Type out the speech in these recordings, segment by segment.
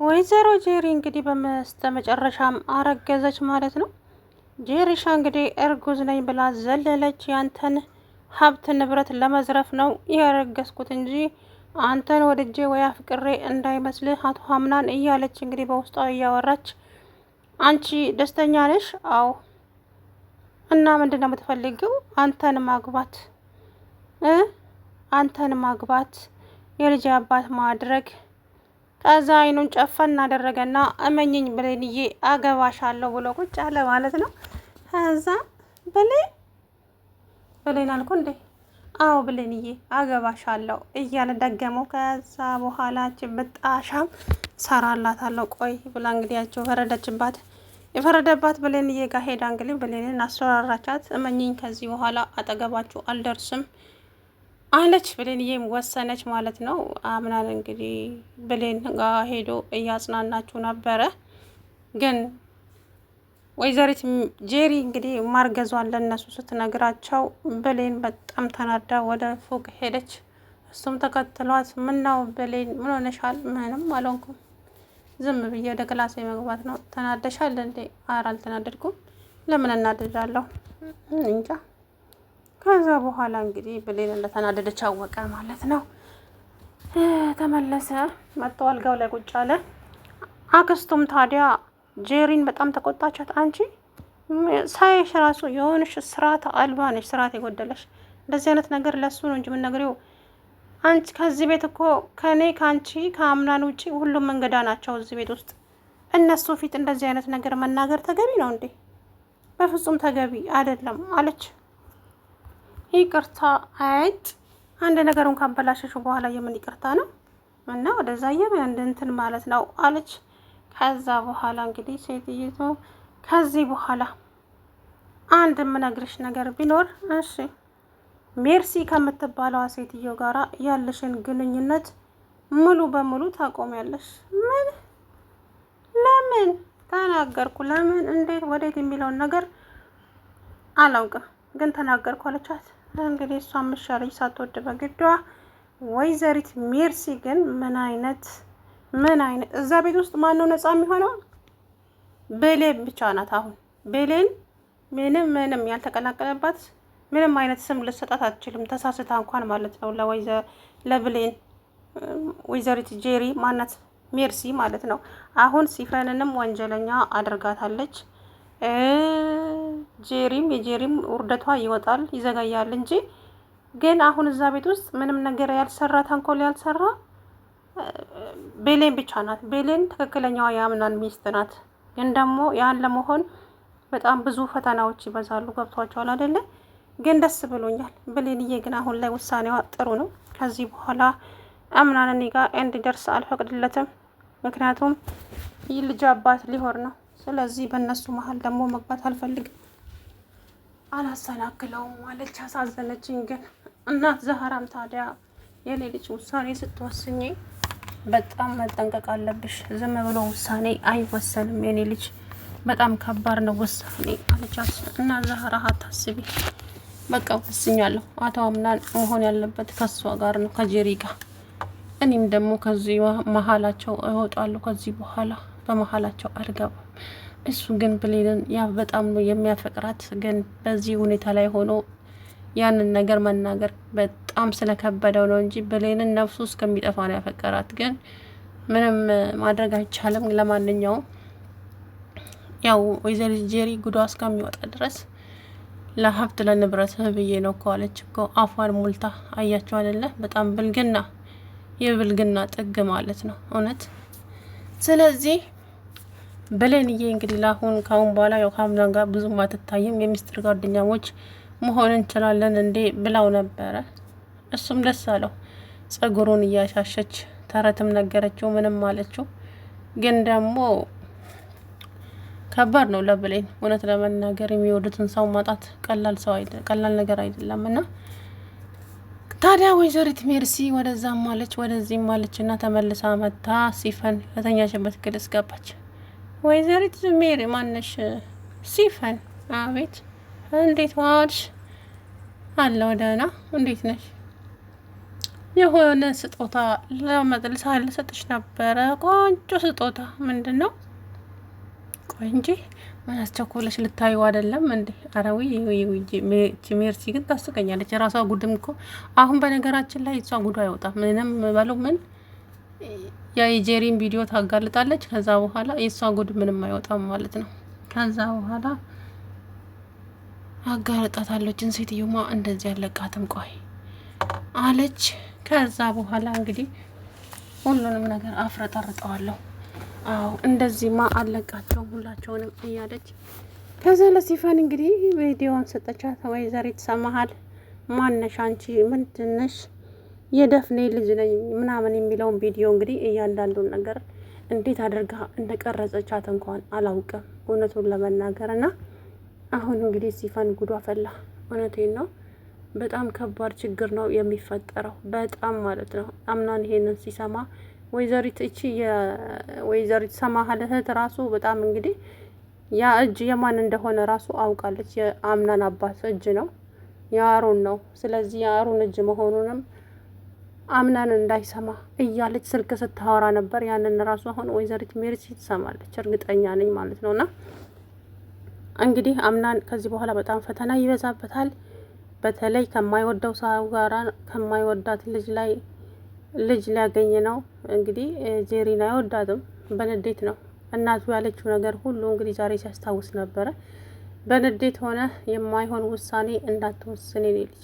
ወይዘሮ ጄሪ እንግዲህ በመስተመጨረሻም አረገዘች ማለት ነው። ጄሪሻ እንግዲህ እርጉዝ ነኝ ብላ ዘለለች። ያንተን ሀብት ንብረት ለመዝረፍ ነው ያረገዝኩት እንጂ አንተን ወድጄ ወይ አፍቅሬ እንዳይመስልህ አቶ ሀምናን እያለች እንግዲህ በውስጧ እያወራች፣ አንቺ ደስተኛ ነሽ? አዎ። እና ምንድን ነው የምትፈልጊው? አንተን ማግባት አንተን ማግባት፣ የልጅ አባት ማድረግ። ከዛ አይኑን ጨፈን እናደረገና እመኝኝ ብሌንዬ አገባሻለሁ ብሎ ቁጭ አለ ማለት ነው። ከዛ ብሌን አልኩ እንዴ? አዎ ብሌንዬ አገባሻለሁ እያለ ደገመው። ከዛ በኋላ ብጣሻም ሰራላታለሁ ቆይ ብላ እንግዲህ ያቸው ፈረደችባት። የፈረደባት ብሌንዬ ጋር ሄዳ እንግዲህ ብሌንን አስፈራራቻት። እመኝኝ ከዚህ በኋላ አጠገባችሁ አልደርስም አለች። ብሌንዬም ወሰነች ማለት ነው። አምናን እንግዲህ ብሌን ጋር ሄዶ እያጽናናችሁ ነበረ። ግን ወይዘሪት ጄሪ እንግዲህ ማርገዟን ለእነሱ ስትነግራቸው ብሌን በጣም ተናዳ ወደ ፎቅ ሄደች። እሱም ተከትሏት፣ ምነው ብሌን ምን ሆነሻል? ምንም አልሆንኩም፣ ዝም ብዬ ወደ ክላሴ መግባት ነው። ተናደሻል እንዴ? ኧረ አልተናደድኩም። ለምን እናደዳለሁ? እንጃ። ከዛ በኋላ እንግዲህ ብሌን እንደተናደደች አወቀ ማለት ነው። ተመለሰ፣ መጥቶ አልጋው ላይ ቁጭ አለ። አክስቱም ታዲያ ጄሪን በጣም ተቆጣቻት። አንቺ ሳይሽ ራሱ የሆንሽ ስርዓት አልባ ነሽ፣ ስርዓት የጎደለሽ። እንደዚህ አይነት ነገር ለሱ ነው እንጂ የምንነግሪው። አንቺ ከዚህ ቤት እኮ ከእኔ ከአንቺ ከአምናን ውጪ ሁሉም እንግዳ ናቸው እዚህ ቤት ውስጥ። እነሱ ፊት እንደዚህ አይነት ነገር መናገር ተገቢ ነው እንዴ? በፍጹም ተገቢ አይደለም አለች። ይቅርታ አይጥ፣ አንድ ነገሩን ካበላሸሹ በኋላ የምን ይቅርታ ነው? እና ወደዛ የምን እንትን ማለት ነው አለች። ከዛ በኋላ እንግዲህ ሴትይቱ ከዚህ በኋላ አንድ የምነግርሽ ነገር ቢኖር፣ እሺ፣ ሜርሲ ከምትባለዋ ሴትዮ ጋራ ያለሽን ግንኙነት ሙሉ በሙሉ ታቆሚያለሽ። ምን? ለምን? ተናገርኩ። ለምን፣ እንዴት፣ ወዴት የሚለውን ነገር አላውቅም፣ ግን ተናገርኩ አለቻት። እንግዲህ እሷ ምሻለች ሳትወድ በግዷ። ወይዘሪት ሜርሲ ግን ምን አይነት እዛ ቤት ውስጥ ማነው ነፃ የሚሆነው? ብሌን ብቻ ናት። አሁን ብሌን ምንም ያልተቀላቀለባት ምንም አይነት ስም ልሰጣት አትችልም። ተሳስታ እንኳን ማለት ነው ለብሌን ወይዘሪት ጄሪ ማናት ሜርሲ ማለት ነው። አሁን ሲፈንንም ወንጀለኛ አድርጋታለች። የጄሪም ውርደቷ ይወጣል ይዘጋያል እንጂ ግን አሁን እዛ ቤት ውስጥ ምንም ነገር ያልሰራ ተንኮል ያልሰራ ብሌን ብቻ ናት። ብሌን ትክክለኛዋ የአምናን ሚስት ናት። ግን ደግሞ ያን ለመሆን በጣም ብዙ ፈተናዎች ይበዛሉ። ገብቷቸዋል አይደለ? ግን ደስ ብሎኛል። ብሌንዬ ግን አሁን ላይ ውሳኔዋ ጥሩ ነው። ከዚህ በኋላ አምናን እኔ ጋር እንዲደርስ አልፈቅድለትም። ምክንያቱም ይህ ልጅ አባት ሊሆን ነው። ስለዚህ በእነሱ መሀል ደግሞ መግባት አልፈልግም፣ አላሰናክለውም ማለች። አሳዘነችኝ። ግን እናት ዛህራም ታዲያ የኔ ልጅ ውሳኔ ስትወስኝ በጣም መጠንቀቅ አለብሽ። ዝም ብሎ ውሳኔ አይወሰንም የኔ ልጅ፣ በጣም ከባድ ነው ውሳኔ አለቻት። እና ዛህራ አታስቢ፣ በቃ ወስኛለሁ። አቶ አምናን መሆን ያለበት ከሷ ጋር ነው፣ ከጄሪ ጋር። እኔም ደግሞ ከዚህ መሀላቸው እወጣለሁ። ከዚህ በኋላ በመሀላቸው አልገባም። እሱ ግን ብሌንን በጣም ነው የሚያፈቅራት። ግን በዚህ ሁኔታ ላይ ሆኖ ያንን ነገር መናገር በጣም ስለከበደው ነው እንጂ ብሌንን ነፍሱ እስከሚጠፋ ነው ያፈቀራት። ግን ምንም ማድረግ አይቻልም። ለማንኛውም ያው ወይዘሮ ጄሪ ጉዷ እስከሚወጣ ድረስ ለሀብት ለንብረት ብዬ ነው እኮ አለች እኮ አፏን ሙልታ። አያቸው አይደለ? በጣም ብልግና፣ የብልግና ጥግ ማለት ነው እውነት። ስለዚህ ብሌንዬ እንግዲህ ካሁን በኋላ ያው ከአምናን ጋር ብዙም አትታይም፣ የሚስጥር ጓደኛሞች መሆን እንችላለን እንዴ ብላው ነበረ። እሱም ደስ አለው። ጸጉሩን እያሻሸች ተረትም ነገረችው፣ ምንም አለችው። ግን ደግሞ ከባድ ነው ለብሌን እውነት ለመናገር የሚወዱትን ሰው ማጣት ቀላል ነገር አይደለም። እና ታዲያ ወይዘሪት ሜርሲ ወደዛም ማለች ወደዚህም ማለች እና ተመልሳ መታ ሲፈን ከተኛችበት ክልስ ገባች። ወይዘሪት ሜሪ ማነሽ? ሲፈን። አቤት፣ እንዴት ዋልሽ? አለው ደህና፣ እንዴት ነሽ? የሆነ ስጦታ ልሰጥሽ ነበረ። ቆንጆ ስጦታ ምንድን ነው? ቆይ እንጂ ምን አስቸኮለሽ? ልታዩ አይደለም እንዴ? አረዊ ሜርሲ ግን ታስቀኛለች። የራሷ ጉድም እኮ አሁን በነገራችን ላይ እሷ ጉዱ አይወጣም። ምንም በለው ምን የጄሪን ቪዲዮ ታጋልጣለች። ከዛ በኋላ የእሷ ጉድ ምንም አይወጣም ማለት ነው። ከዛ በኋላ አጋልጣታለችን። ሴትዮማ እንደዚህ ያለቃትም ቆይ አለች። ከዛ በኋላ እንግዲህ ሁሉንም ነገር አፍረጠርጠዋለሁ። አዎ እንደዚህማ አለቃቸው ሁላቸውንም እያለች ከዛ ለሲፈን እንግዲህ ቪዲዮውን ሰጠቻት። ወይዘሪት ሰማሃል ማነሽ አንቺ ምንድነሽ? የደፍኔ ልጅ ነኝ ምናምን የሚለውን ቪዲዮ እንግዲህ እያንዳንዱን ነገር እንዴት አድርጋ እንደቀረጸቻት እንኳን አላውቅም እውነቱን ለመናገር እና አሁን እንግዲህ ሲፈን ጉዷ ፈላ። እውነቴን ነው። በጣም ከባድ ችግር ነው የሚፈጠረው። በጣም ማለት ነው። አምናን ይሄንን ሲሰማ ወይዘሪት እቺ የወይዘሪት ሰማሃል እህት ራሱ በጣም እንግዲህ ያ እጅ የማን እንደሆነ ራሱ አውቃለች። የአምናን አባት እጅ ነው፣ የአሩን ነው። ስለዚህ የአሩን እጅ መሆኑንም አምናን እንዳይሰማ እያለች ስልክ ስታወራ ነበር። ያንን ራሱ አሁን ወይዘሪት ሜርሲ ትሰማለች እርግጠኛ ነኝ ማለት ነውና እንግዲህ አምናን ከዚህ በኋላ በጣም ፈተና ይበዛበታል። በተለይ ከማይወደው ሰው ጋራ ከማይወዳት ልጅ ሊያገኝ ነው። እንግዲህ ጄሪን አይወዳትም፣ በንዴት ነው። እናቱ ያለችው ነገር ሁሉ እንግዲህ ዛሬ ሲያስታውስ ነበረ። በንዴት ሆነ የማይሆን ውሳኔ እንዳትወስን የኔ ልጅ፣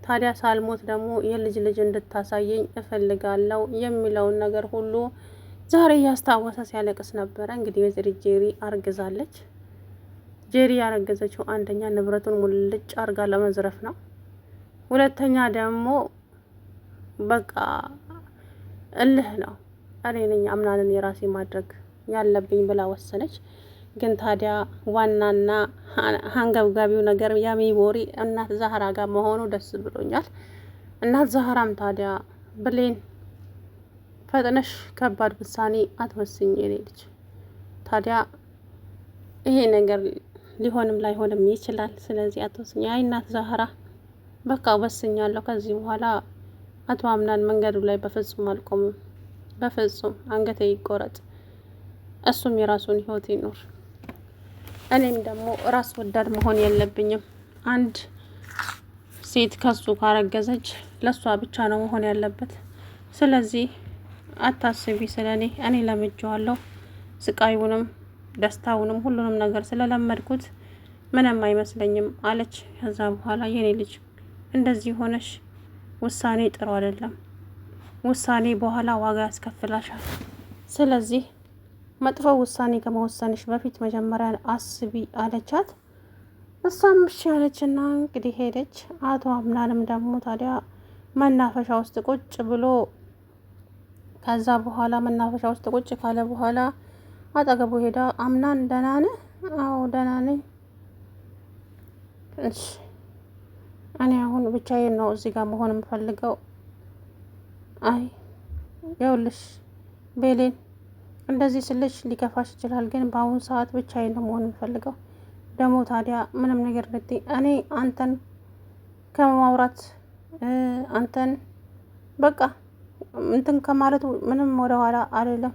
ታዲያ ሳልሞት ደግሞ የልጅ እንድታሳየኝ እፈልጋለሁ የሚለውን ነገር ሁሉ ዛሬ እያስታወሰ ሲያለቅስ ነበረ። እንግዲህ ወይዘሪት ጄሪ አርግዛለች። ጄሪ ያረገዘችው አንደኛ ንብረቱን ሙልጭ አርጋ ለመዝረፍ ነው። ሁለተኛ ደግሞ በቃ እልህ ነው። እኔ ነኝ አምናንን የራሴ ማድረግ ያለብኝ ብላ ወሰነች። ግን ታዲያ ዋናና አንገብጋቢው ነገር የሚቦሪ እናት ዛህራ ጋር መሆኑ ደስ ብሎኛል። እናት ዛህራም ታዲያ ብሌን ፈጥነሽ ከባድ ውሳኔ አትወስኝ የኔ ልጅ፣ ታዲያ ይሄ ነገር ሊሆንም ላይሆንም ይችላል። ስለዚህ አትወስኝ። አይ እናት ዛህራ በቃ ወስኛለሁ። ከዚህ በኋላ አቶ አምናን መንገዱ ላይ በፍጹም አልቆምም። በፍጹም አንገቴ ይቆረጥ፣ እሱም የራሱን ህይወት ይኖር። እኔም ደግሞ ራስ ወዳድ መሆን የለብኝም። አንድ ሴት ከሱ ካረገዘች ለሷ ብቻ ነው መሆን ያለበት። ስለዚህ አታስቢ ስለ እኔ ለምጄዋለሁ። ስቃዩንም ደስታውንም ሁሉንም ነገር ስለለመድኩት ምንም አይመስለኝም አለች። ከዛ በኋላ የኔ ልጅ እንደዚህ ሆነሽ ውሳኔ ጥሩ አይደለም። ውሳኔ በኋላ ዋጋ ያስከፍላሻል። ስለዚህ መጥፎ ውሳኔ ከመወሰንሽ በፊት መጀመሪያ አስቢ አለቻት። እሷም እሺ አለችና እንግዲህ ሄደች። አቶ አምናንም ደግሞ ታዲያ መናፈሻ ውስጥ ቁጭ ብሎ ከዛ በኋላ መናፈሻ ውስጥ ቁጭ ካለ በኋላ አጠገቡ ሄዳ አምናን ደህና ነህ? አዎ ደህና ነኝ። እሺ እኔ አሁን ብቻዬን ነው እዚህ ጋር መሆን የምፈልገው። አይ ይኸውልሽ ቤሌን እንደዚህ ስልሽ ሊከፋሽ ይችላል፣ ግን በአሁኑ ሰዓት ብቻዬን ነው መሆን የምፈልገው። ደግሞ ታዲያ ምንም ነገር ልትይ እኔ አንተን ከማውራት አንተን በቃ እንትን ከማለቱ ምንም ወደኋላ አይደለም፣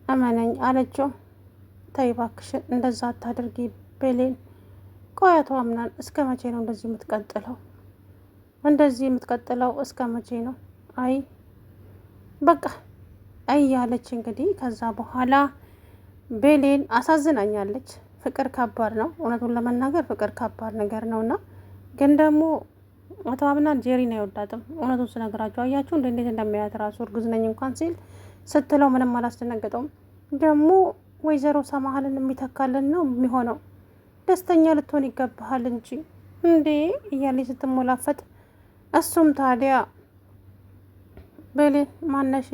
እመነኝ አለችው። ተይ እባክሽን እንደዛ አታድርጊ ቤሌን። ቆይ አቶ አምናን እስከ መቼ ነው እንደዚህ የምትቀጥለው? እንደዚህ የምትቀጥለው እስከ መቼ ነው? አይ በቃ እያለች እንግዲህ ከዛ በኋላ ቤሌን አሳዝናኛለች። ፍቅር ከባድ ነው፣ እውነቱን ለመናገር ፍቅር ከባድ ነገር ነውና ግን ደግሞ አቶ አምናን ጄሪን አይወዳትም። እውነቱን ስነግራቸው አያችሁ እንዴት እንደሚያያት ራሱ እርጉዝ ነኝ እንኳን ሲል ስትለው ምንም አላስደነገጠውም። ደግሞ ወይዘሮ ሰማሃልን የሚተካልን ነው የሚሆነው። ደስተኛ ልትሆን ይገባሃል እንጂ እንዴ እያለች ስትሞላፈጥ እሱም ታዲያ ቤሌን ማነሽ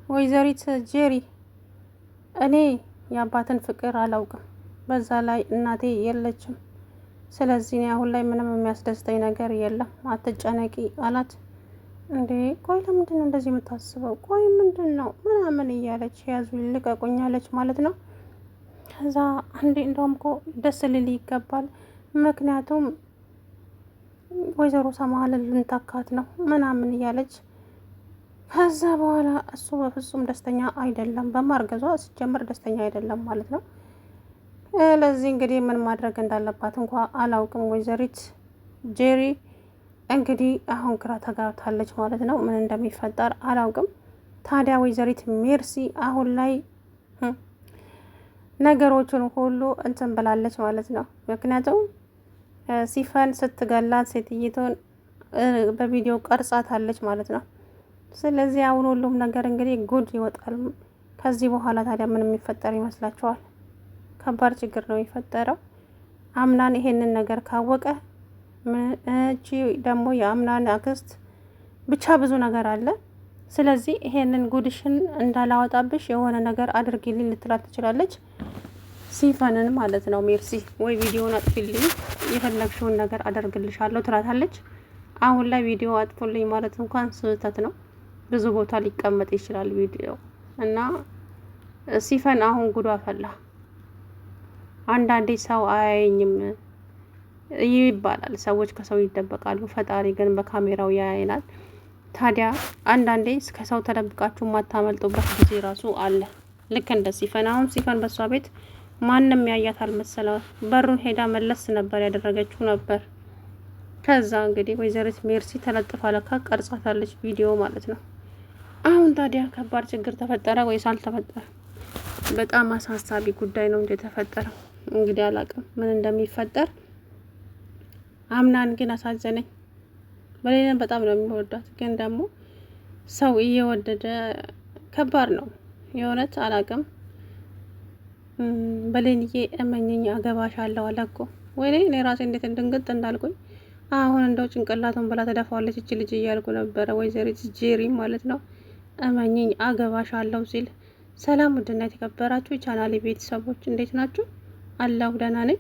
ወይዘሪት ጄሪ እኔ የአባትን ፍቅር አላውቅም፣ በዛ ላይ እናቴ የለችም። ስለዚህ እኔ አሁን ላይ ምንም የሚያስደስተኝ ነገር የለም፣ አትጨነቂ አላት። እንዴ ቆይ ለምንድን ነው እንደዚህ የምታስበው? ቆይ ምንድን ነው ምናምን እያለች ያዙ ልቀቁኛለች ማለት ነው። ከዛ አንዴ እንደውም እኮ ደስ ሊል ይገባል፣ ምክንያቱም ወይዘሮ ሰማሃልን ልንተካት ነው ምናምን እያለች ከዛ በኋላ እሱ በፍጹም ደስተኛ አይደለም በማርገዟ ሲጀምር ደስተኛ አይደለም ማለት ነው። ለዚህ እንግዲህ ምን ማድረግ እንዳለባት እንኳ አላውቅም። ወይዘሪት ጄሪ እንግዲህ አሁን ግራ ተጋብታለች ማለት ነው። ምን እንደሚፈጠር አላውቅም። ታዲያ ወይዘሪት ሜርሲ አሁን ላይ ነገሮችን ሁሉ እንትን ብላለች ማለት ነው። ምክንያቱም ሲፈን ስትገላት ሴትይቱን በቪዲዮ ቀርጻታለች ማለት ነው። ስለዚህ አሁን ሁሉም ነገር እንግዲህ ጉድ ይወጣል። ከዚህ በኋላ ታዲያ ምን የሚፈጠር ይመስላችኋል? ከባድ ችግር ነው የሚፈጠረው። አምናን ይሄንን ነገር ካወቀ እቺ ደግሞ የአምናን አክስት ብቻ ብዙ ነገር አለ። ስለዚህ ይሄንን ጉድሽን እንዳላወጣብሽ የሆነ ነገር አድርጊልኝ ልትላት ትችላለች። ሲፈንን ማለት ነው። ሜርሲ ወይ ቪዲዮውን አጥፊልኝ የፈለግሽውን ነገር አደርግልሻለሁ ትላታለች። አሁን ላይ ቪዲዮ አጥፎልኝ ማለት እንኳን ስህተት ነው። ብዙ ቦታ ሊቀመጥ ይችላል ቪዲዮ እና ሲፈን አሁን ጉዷ ፈላ። አንዳንዴ ሰው አያየኝም ይባላል። ሰዎች ከሰው ይደበቃሉ፣ ፈጣሪ ግን በካሜራው ያያይናል። ታዲያ አንዳንዴ ከሰው ተደብቃችሁ የማታመልጡበት ጊዜ ራሱ አለ። ልክ እንደ ሲፈን። አሁን ሲፈን በሷ ቤት ማንም ያያት አልመሰለው። በሩን ሄዳ መለስ ነበር ያደረገችው ነበር። ከዛ እንግዲህ ወይዘሪት ሜርሲ ተለጥፋ ለካ ቀርጻታለች ቪዲዮ ማለት ነው። አሁን ታዲያ ከባድ ችግር ተፈጠረ ወይስ አልተፈጠረ? በጣም አሳሳቢ ጉዳይ ነው እንጂ የተፈጠረው። እንግዲህ አላውቅም ምን እንደሚፈጠር። አምናን ግን አሳዘነኝ። በሌለን በጣም ነው የሚወዳት፣ ግን ደግሞ ሰው እየወደደ ከባድ ነው የእውነት አላውቅም። በሌንዬ እመኝኝ አገባሻለሁ አለ እኮ። ወይኔ እኔ ራሴ እንዴት እንድንግጥ እንዳልኩኝ። አሁን እንደው ጭንቅላቱን ብላ ተደፋዋለች እች ልጅ እያልኩ ነበረ። ወይዘሪት ጄሪ ማለት ነው። እመኝኝ አገባሻለሁ ሲል። ሰላም ውድና የተከበራችሁ የቻናሌ ቤተሰቦች እንዴት ናችሁ? አለሁ ደህና ነኝ።